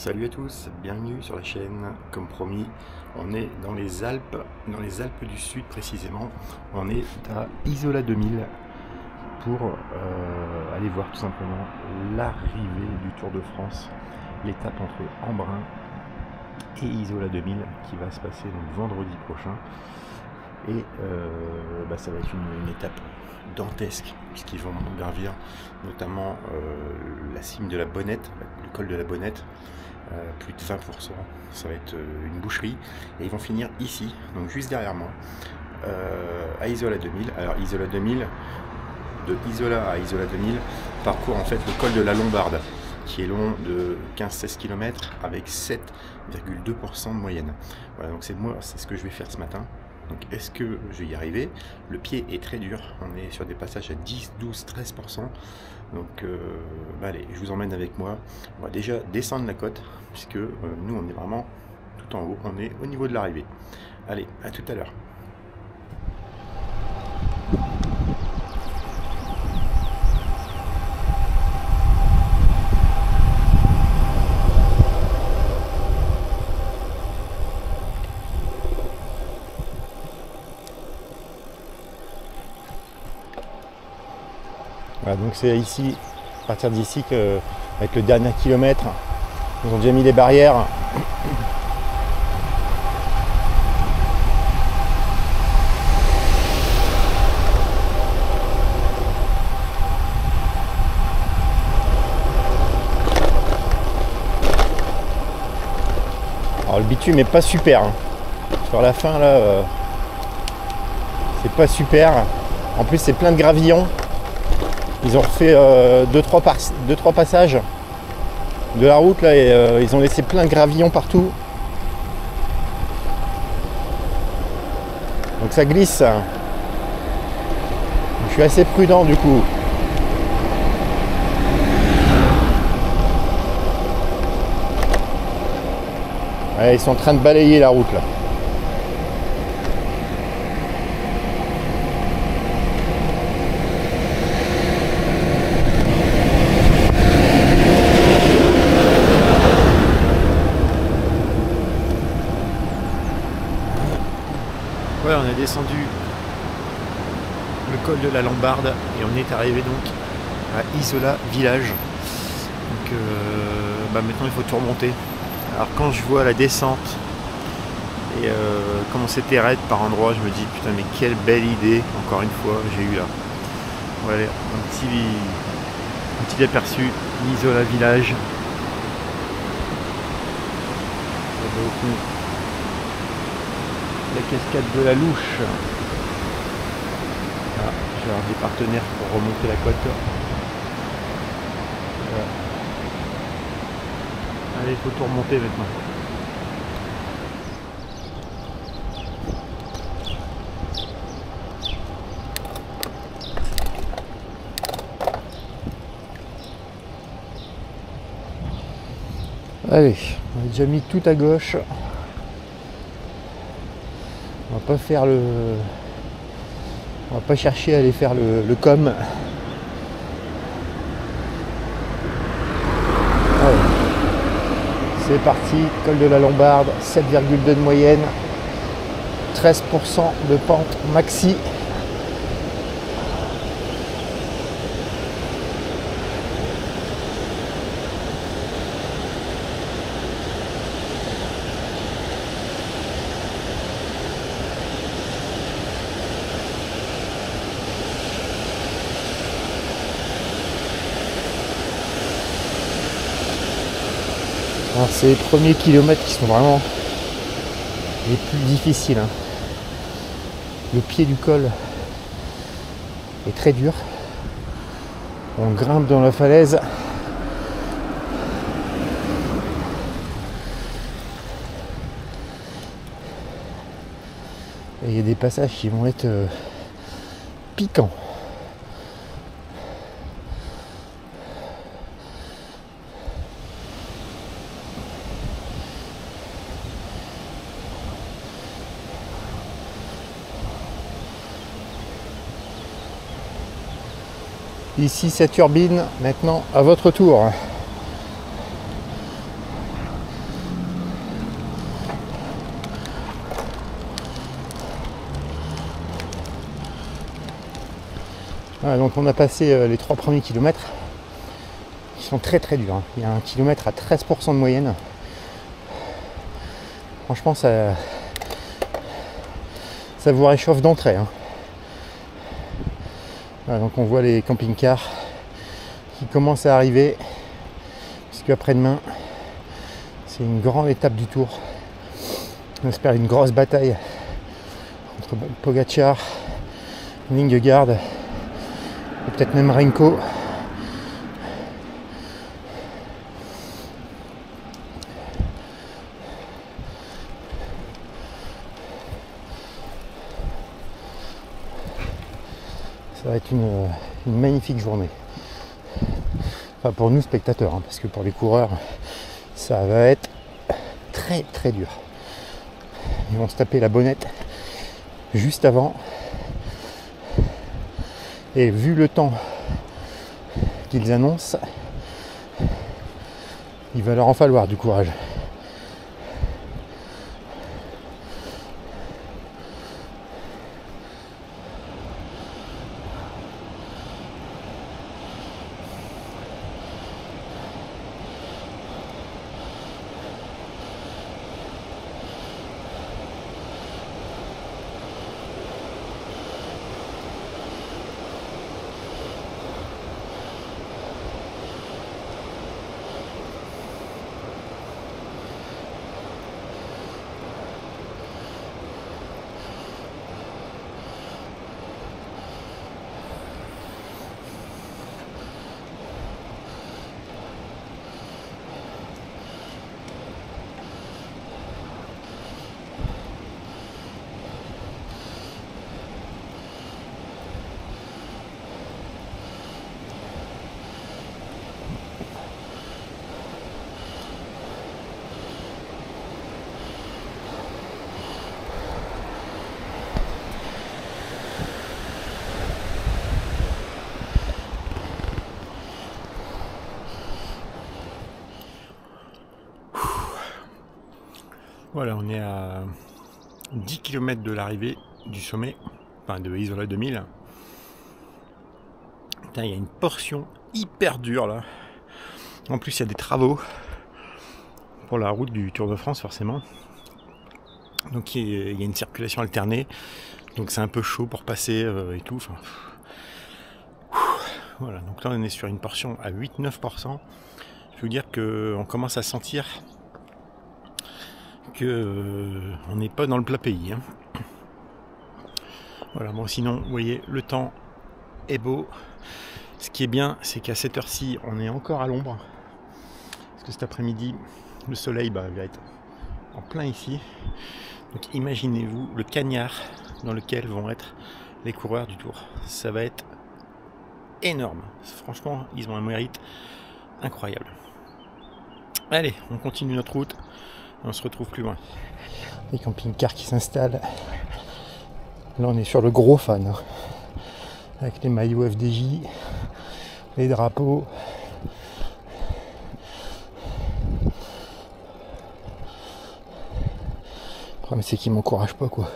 Salut à tous, bienvenue sur la chaîne. Comme promis, on est dans les Alpes du Sud précisément. On est à Isola 2000 pour aller voir tout simplement l'arrivée du Tour de France, l'étape entre Embrun et Isola 2000 qui va se passer donc vendredi prochain. Et ça va être une étape dantesque puisqu'ils vont gravir notamment la cime de la Bonnette, le col de la Bonnette, plus de 20%, ça va être une boucherie, et ils vont finir ici, donc juste derrière moi, à Isola 2000. Alors Isola 2000, de Isola à Isola 2000, parcourt en fait le col de la Lombarde, qui est long de 15-16 km avec 7,2% de moyenne. Voilà, donc c'est ce que je vais faire ce matin. Donc est-ce que je vais y arriver? Le pied est très dur, on est sur des passages à 10, 12, 13%. Donc allez, je vous emmène avec moi. On va déjà descendre la côte, puisque nous on est vraiment tout en haut, on est au niveau de l'arrivée. Allez, à tout à l'heure. Voilà, donc c'est ici, à partir d'ici que, avec le dernier kilomètre, ils ont déjà mis des barrières. Alors le bitume est pas super, hein. Sur la fin là, c'est pas super. En plus c'est plein de gravillons. Ils ont refait 2-3 passages de la route là, et ils ont laissé plein de gravillons partout. Donc ça glisse. Donc, je suis assez prudent du coup. Ouais, ils sont en train de balayer la route là. Ouais, on a descendu le col de la Lombarde et on est arrivé donc à Isola village. Donc maintenant il faut tout remonter. Alors quand je vois la descente et comment c'était raide par endroits, je me dis putain mais quelle belle idée encore une fois j'ai eu là. Voilà, un petit aperçu d'Isola village. La cascade de la Louche. Ah, je vais avoir des partenaires pour remonter la côte. Voilà. Allez, il faut tout remonter maintenant. Allez, on a déjà mis tout à gauche. On va pas faire on va pas chercher à aller faire le com. Allez. C'est parti, col de la Lombarde, 7,2 de moyenne, 13% de pente maxi. C'est les premiers kilomètres qui sont vraiment les plus difficiles, hein. Le pied du col est très dur. On grimpe dans la falaise. Et il y a des passages qui vont être piquants. Ici, cette turbine, maintenant à votre tour. Voilà, donc on a passé les 3 premiers kilomètres qui sont très très durs. Hein. Il y a un kilomètre à 13% de moyenne. Franchement, ça vous réchauffe d'entrée. Hein. Voilà, donc on voit les camping-cars qui commencent à arriver, puisque après-demain, c'est une grande étape du Tour. On espère une grosse bataille entre Pogačar, Vingegaard et peut-être même Renko. Ça va être une magnifique journée. Enfin pour nous spectateurs, hein, parce que pour les coureurs, ça va être très très dur. Ils vont se taper la bonnette juste avant. Et vu le temps qu'ils annoncent, il va leur en falloir du courage. Voilà, on est à 10 km de l'arrivée du sommet, enfin de Isola 2000. Putain, il y a une portion hyper dure là. En plus, il y a des travaux pour la route du Tour de France, forcément. Donc, il y a une circulation alternée. Donc, c'est un peu chaud pour passer et tout. Enfin, voilà, donc là, on est sur une portion à 8-9%. Je veux dire qu'on commence à sentir que on n'est pas dans le plat pays. Hein. Voilà, bon, sinon, vous voyez, le temps est beau. Ce qui est bien, c'est qu'à cette heure-ci, on est encore à l'ombre. Parce que cet après-midi, le soleil va être en plein ici. Donc imaginez-vous le cagnard dans lequel vont être les coureurs du Tour. Ça va être énorme. Franchement, ils ont un mérite incroyable. Allez, on continue notre route. On se retrouve plus loin. Les camping-cars qui s'installent. Là, on est sur le gros fan. Hein. Avec les maillots FDJ, les drapeaux. Le problème, c'est qu'ils m'encouragent pas, quoi.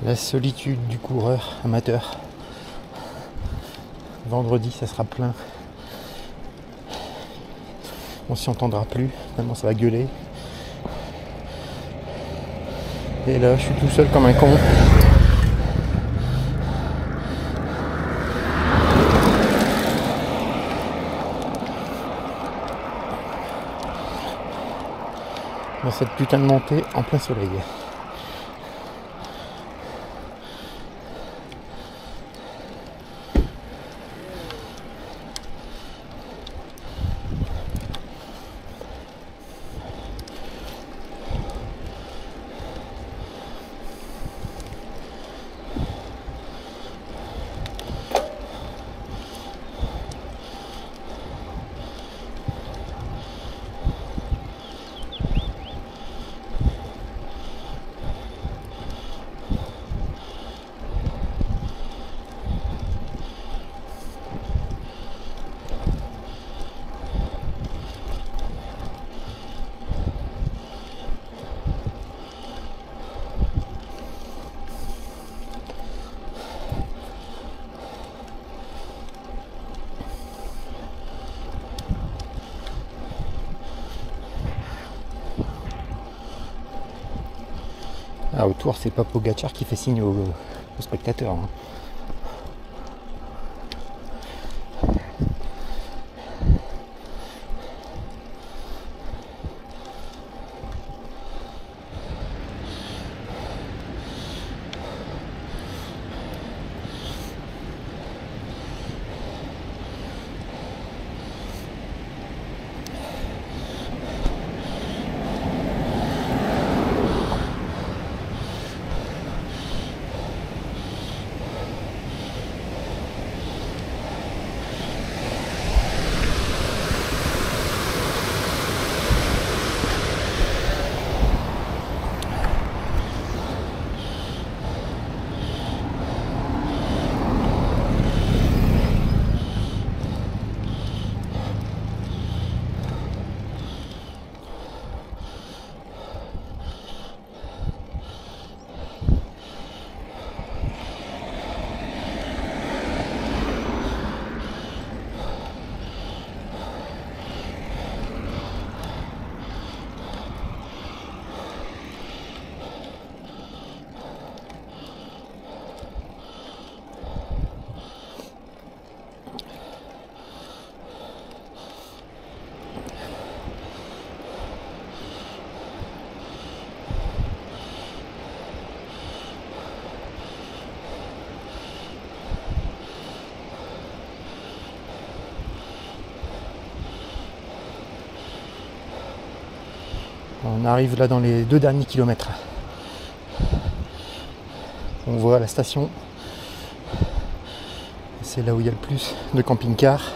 La solitude du coureur amateur. Vendredi, ça sera plein. On s'y entendra plus, tellement ça va gueuler. Et là, je suis tout seul comme un con. Dans cette putain de montée en plein soleil. Ah, autour, c'est pas Pogacar qui fait signe aux spectateurs. Hein. On arrive là dans les 2 derniers kilomètres. On voit la station. C'est là où il y a le plus de camping-cars.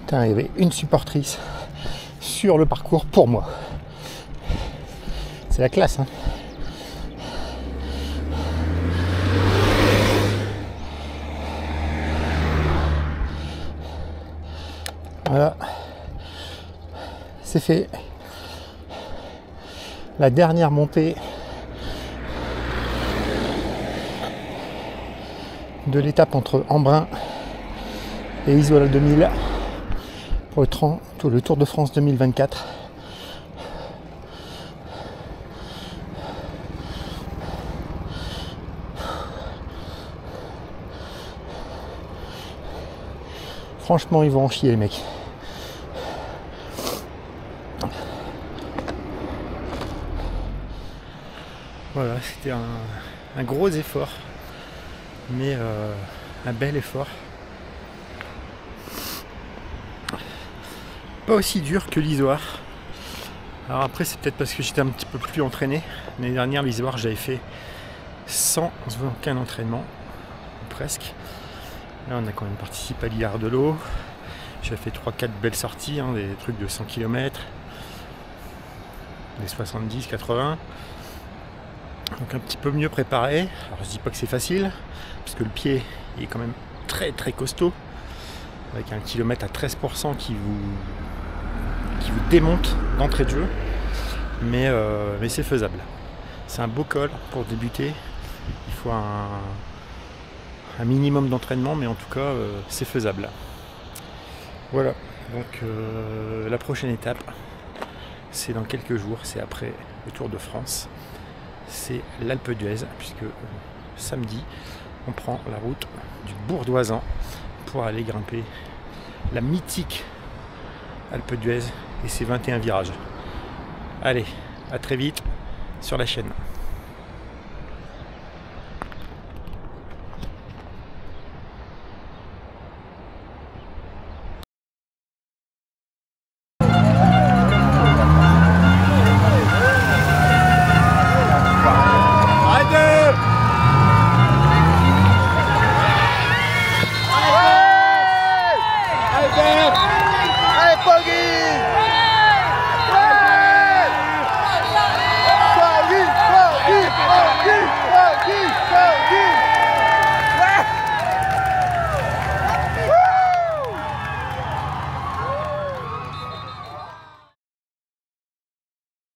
Putain, il y avait une supportrice sur le parcours pour moi. C'est la classe, hein. Voilà, c'est fait. La dernière montée de l'étape entre Embrun et Isola 2000 pour le Tour de France 2024. Franchement, ils vont en chier, les mecs. Voilà, c'était un gros effort, mais un bel effort. Pas aussi dur que l'Isoire. Alors après, c'est peut-être parce que j'étais un petit peu plus entraîné. L'année dernière, l'Isoire, j'avais fait sans aucun entraînement, presque. Là, on a quand même participé à l'Hiver de l'eau. J'ai fait 3-4 belles sorties, hein, des trucs de 100 km, des 70-80. Donc un petit peu mieux préparé. Alors je dis pas que c'est facile, parce que le pied est quand même très très costaud, avec un kilomètre à 13% qui vous démonte d'entrée de jeu. Mais c'est faisable. C'est un beau col pour débuter. Il faut un minimum d'entraînement, mais en tout cas c'est faisable. Voilà, donc la prochaine étape, c'est dans quelques jours, c'est après le Tour de France. C'est l'Alpe d'Huez, puisque samedi, on prend la route du Bourdoisan pour aller grimper la mythique Alpe d'Huez et ses 21 virages. Allez, à très vite sur la chaîne.